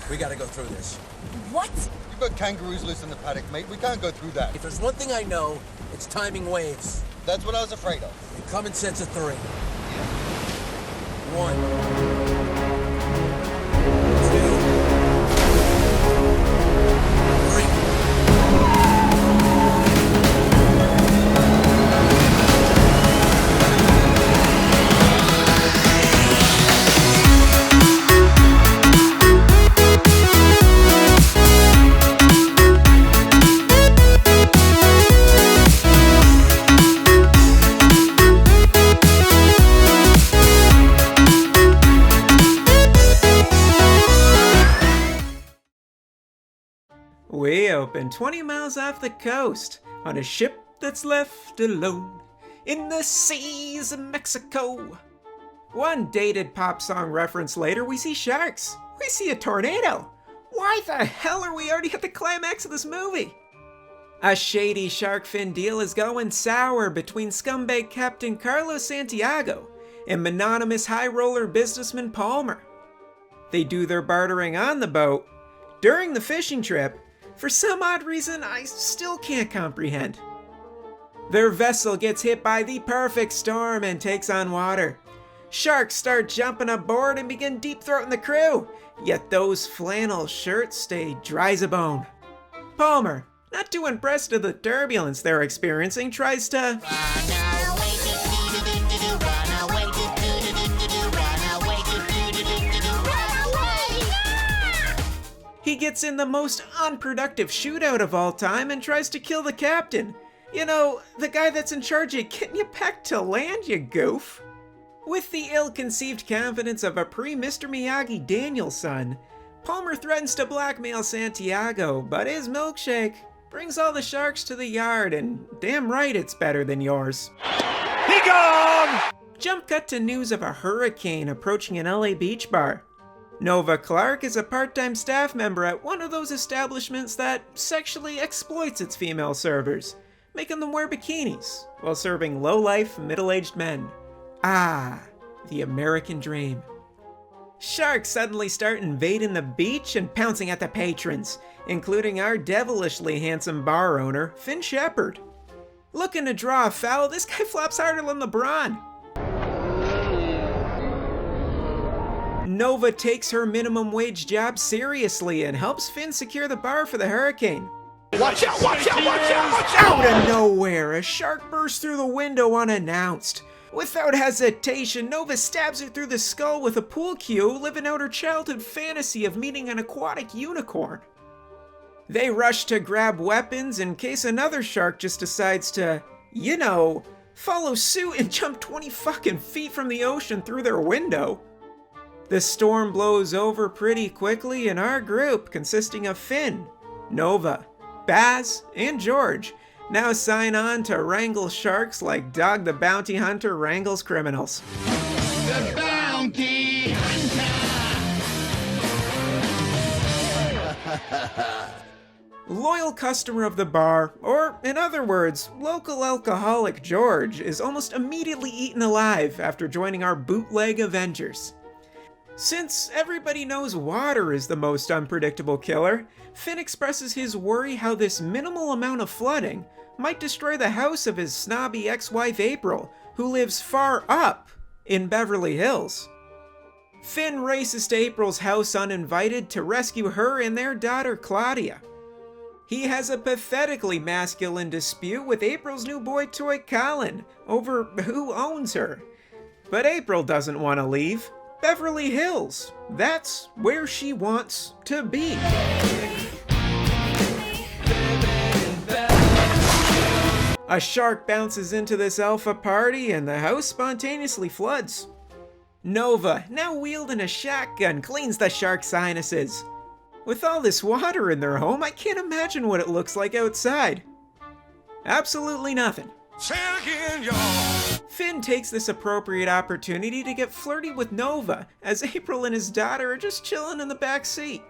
We gotta go through this. What? You've got kangaroos loose in the paddock, mate. We can't go through that. If there's one thing I know, it's timing waves. That's what I was afraid of. And common sense of 3. Yeah. 1, 2, 3. We open 20 miles off the coast on a ship that's left alone in the seas of Mexico. One dated pop song reference later, we see sharks. We see a tornado. Why the hell are we already at the climax of this movie? A shady shark fin deal is going sour between scumbag Captain Carlos Santiago and mononymous high roller businessman Palmer. They do their bartering on the boat. During the fishing trip, for some odd reason I still can't comprehend. Their vessel gets hit by the perfect storm and takes on water. Sharks start jumping aboard and begin deep-throating the crew, yet those flannel shirts stay dry as a bone. Palmer, not too impressed with the turbulence they're experiencing, tries to He gets in the most unproductive shootout of all time and tries to kill the captain. You know, the guy that's in charge of getting you back to land, you goof. With the ill-conceived confidence of a pre-Mr. Miyagi Danielson, Palmer threatens to blackmail Santiago, but his milkshake brings all the sharks to the yard, and damn right it's better than yours. Be gone! Jump cut to news of a hurricane approaching an LA beach bar. Nova Clark is a part-time staff member at one of those establishments that sexually exploits its female servers, making them wear bikinis while serving low-life, middle-aged men. Ah, the American dream. Sharks suddenly start invading the beach and pouncing at the patrons, including our devilishly handsome bar owner, Finn Shepard. Looking to draw a foul, this guy flops harder than LeBron. Nova takes her minimum wage job seriously and helps Finn secure the bar for the hurricane. Watch out, watch out, watch out, watch out! Out of nowhere, a shark bursts through the window unannounced. Without hesitation, Nova stabs her through the skull with a pool cue, living out her childhood fantasy of meeting an aquatic unicorn. They rush to grab weapons in case another shark just decides to, you know, follow suit and jump 20 fucking feet from the ocean through their window. The storm blows over pretty quickly, and our group, consisting of Finn, Nova, Baz, and George, now sign on to wrangle sharks like Dog the Bounty Hunter wrangles criminals. The Bounty Hunter! Loyal customer of the bar, or in other words, local alcoholic George, is almost immediately eaten alive after joining our bootleg Avengers. Since everybody knows water is the most unpredictable killer, Finn expresses his worry how this minimal amount of flooding might destroy the house of his snobby ex-wife April, who lives far up in Beverly Hills. Finn races to April's house uninvited to rescue her and their daughter Claudia. He has a pathetically masculine dispute with April's new boy toy Colin over who owns her. But April doesn't want to leave. Beverly Hills, that's where she wants to be. A shark bounces into this alpha party and the house spontaneously floods. Nova, now wielding a shotgun, cleans the shark's sinuses. With all this water in their home, I can't imagine what it looks like outside. Absolutely nothing. Say again, y'all. Finn takes this appropriate opportunity to get flirty with Nova, as April and his daughter are just chilling in the back seat.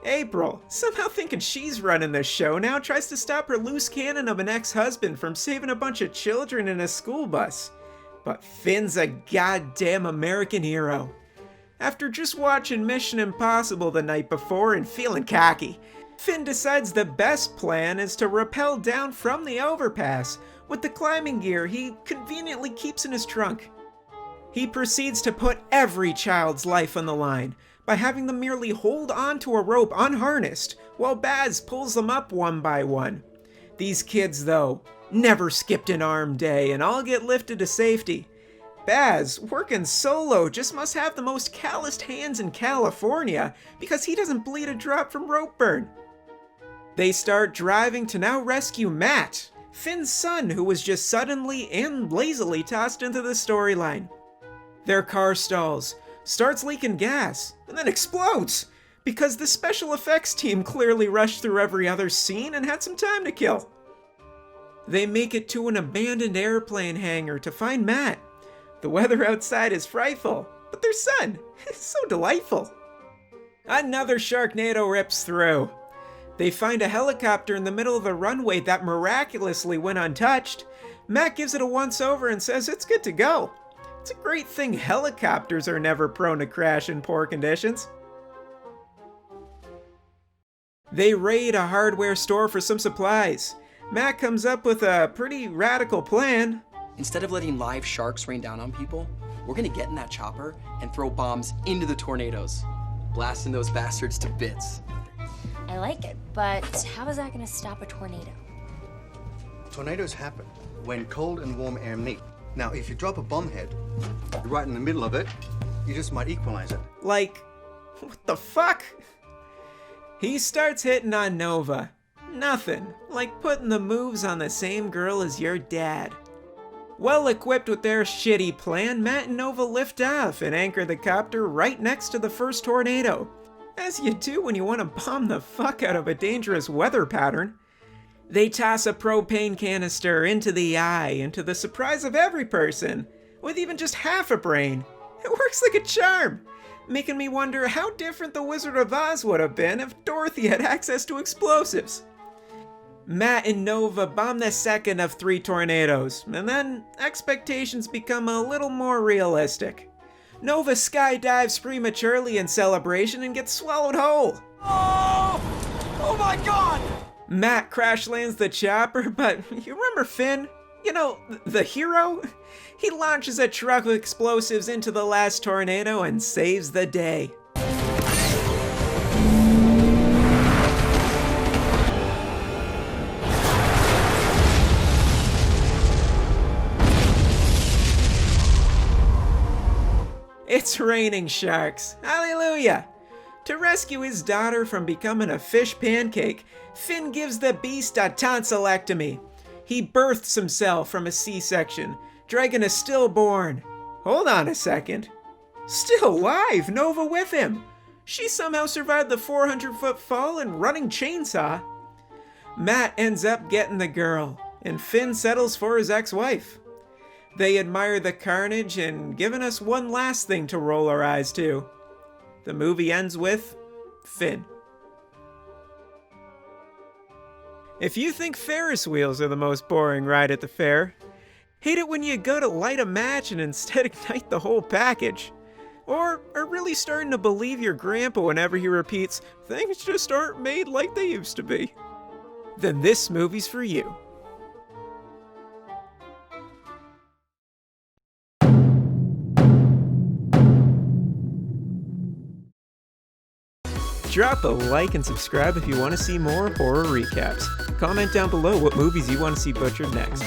April, somehow thinking she's running the show now, tries to stop her loose cannon of an ex-husband from saving a bunch of children in a school bus. But Finn's a goddamn American hero. After just watching Mission Impossible the night before and feeling cocky, Finn decides the best plan is to rappel down from the overpass with the climbing gear he conveniently keeps in his trunk. He proceeds to put every child's life on the line by having them merely hold onto a rope unharnessed while Baz pulls them up one by one. These kids, though, never skipped an arm day and all get lifted to safety. Baz, working solo, just must have the most calloused hands in California because he doesn't bleed a drop from rope burn. They start driving to now rescue Matt, Finn's son, who was just suddenly and lazily tossed into the storyline. Their car stalls, starts leaking gas, and then explodes, because the special effects team clearly rushed through every other scene and had some time to kill. They make it to an abandoned airplane hangar to find Matt. The weather outside is frightful, but their son is so delightful. Another Sharknado rips through. They find a helicopter in the middle of the runway that miraculously went untouched. Matt gives it a once-over and says it's good to go. It's a great thing helicopters are never prone to crash in poor conditions. They raid a hardware store for some supplies. Matt comes up with a pretty radical plan. Instead of letting live sharks rain down on people, we're gonna get in that chopper and throw bombs into the tornadoes, blasting those bastards to bits. I like it, but how is that gonna stop a tornado? Tornadoes happen when cold and warm air meet. Now, if you drop a bomb head right in the middle of it, you just might equalize it. Like, what the fuck? He starts hitting on Nova. Nothing like putting the moves on the same girl as your dad. Well equipped with their shitty plan, Matt and Nova lift off and anchor the copter right next to the first tornado. As you do when you want to bomb the fuck out of a dangerous weather pattern. They toss a propane canister into the eye, and to the surprise of every person, with even just half a brain, it works like a charm, making me wonder how different the Wizard of Oz would have been if Dorothy had access to explosives. Matt and Nova bomb the second of 3 tornadoes, and then expectations become a little more realistic. Nova skydives prematurely in celebration and gets swallowed whole. Oh my god! Matt crash lands the chopper, but you remember Finn? You know, the hero? He launches a truck with explosives into the last tornado and saves the day. It's raining sharks. Hallelujah! To rescue his daughter from becoming a fish pancake, Finn gives the beast a tonsillectomy. He births himself from a C-section, dragging a stillborn. Hold on a second. Still alive, Nova with him. She somehow survived the 400-foot fall and running chainsaw. Matt ends up getting the girl, and Finn settles for his ex-wife. They admire the carnage and giving us one last thing to roll our eyes to. The movie ends with Finn. If you think Ferris wheels are the most boring ride at the fair, hate it when you go to light a match and instead ignite the whole package. Or are really starting to believe your grandpa whenever he repeats, "Things just aren't made like they used to be." Then this movie's for you. Drop a like and subscribe if you want to see more horror recaps. Comment down below what movies you want to see butchered next.